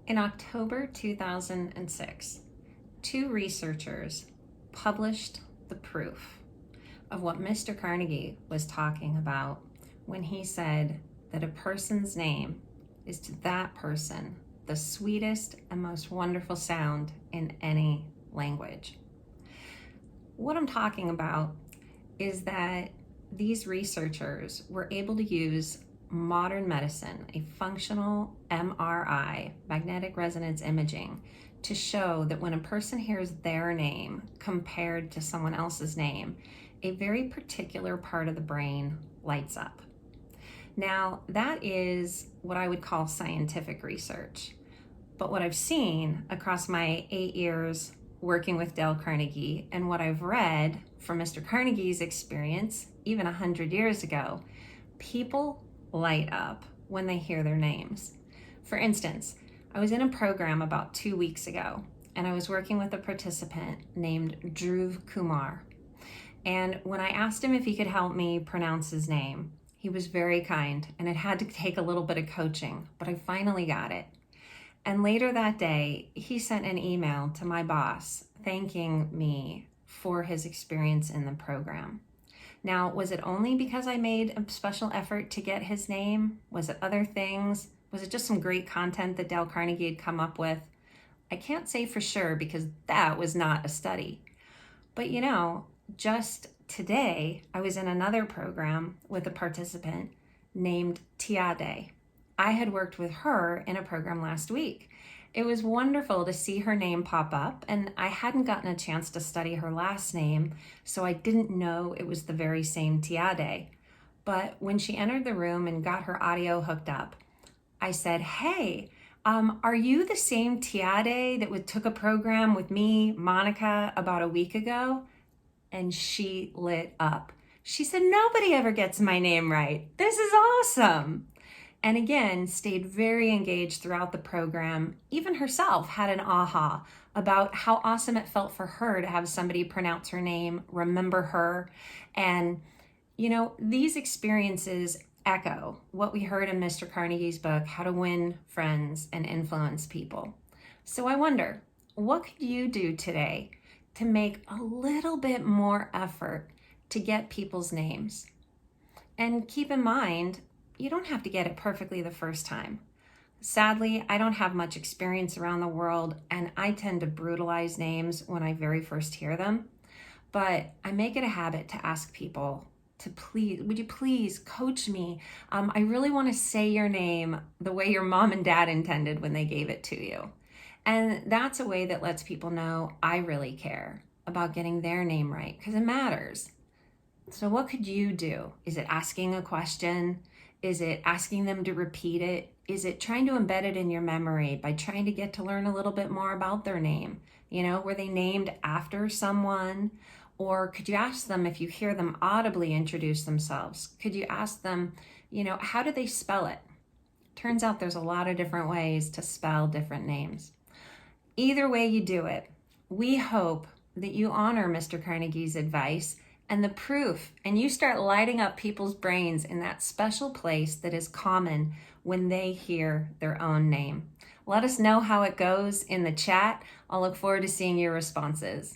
In October 2006, two researchers published the proof of what Mr. Carnegie was talking about when he said that a person's name is to that person the sweetest and most wonderful sound in any language. What I'm talking about is that these researchers were able to use modern medicine, a functional MRI, magnetic resonance imaging, to show that when a person hears their name compared to someone else's name, a very particular part of the brain lights up. Now, that is what I would call scientific research. But what I've seen across my 8 years working with Dale Carnegie and what I've read from Mr. Carnegie's experience, even 100 years ago, people light up when they hear their names. For instance, I was in a program about 2 weeks ago, and I was working with a participant named Dhruv Kumar. And when I asked him if he could help me pronounce his name, he was very kind, and it had to take a little bit of coaching, but I finally got it. And later that day, he sent an email to my boss thanking me for his experience in the program. Now, was it only because I made a special effort to get his name? Was it other things? Was it just some great content that Dale Carnegie had come up with? I can't say for sure because that was not a study. But just today, I was in another program with a participant named Tiade. I had worked with her in a program last week. It was wonderful to see her name pop up, and I hadn't gotten a chance to study her last name, so I didn't know it was the very same Tiade. But when she entered the room and got her audio hooked up, I said, "Hey, are you the same Tiade that took a program with me, Monica, about a week ago?" And she lit up. She said, "Nobody ever gets my name right. This is awesome." And again, stayed very engaged throughout the program. Even herself had an aha about how awesome it felt for her to have somebody pronounce her name, remember her. And, these experiences echo what we heard in Mr. Carnegie's book, How to Win Friends and Influence People. So I wonder, what could you do today to make a little bit more effort to get people's names? And keep in mind, you don't have to get it perfectly the first time. Sadly, I don't have much experience around the world, and I tend to brutalize names when I very first hear them. But I make it a habit to ask people to would you please coach me? I really want to say your name the way your mom and dad intended when they gave it to you. And that's a way that lets people know I really care about getting their name right, because it matters. So what could you do? Is it asking a question? Is it asking them to repeat it? Is it trying to embed it in your memory by trying to get to learn a little bit more about their name? Were they named after someone? Or could you ask them, if you hear them audibly introduce themselves, could you ask them, how do they spell it? Turns out there's a lot of different ways to spell different names. Either way you do it, we hope that you honor Mr. Carnegie's advice and the proof, and you start lighting up people's brains in that special place that is common when they hear their own name. Let us know how it goes in the chat. I'll look forward to seeing your responses.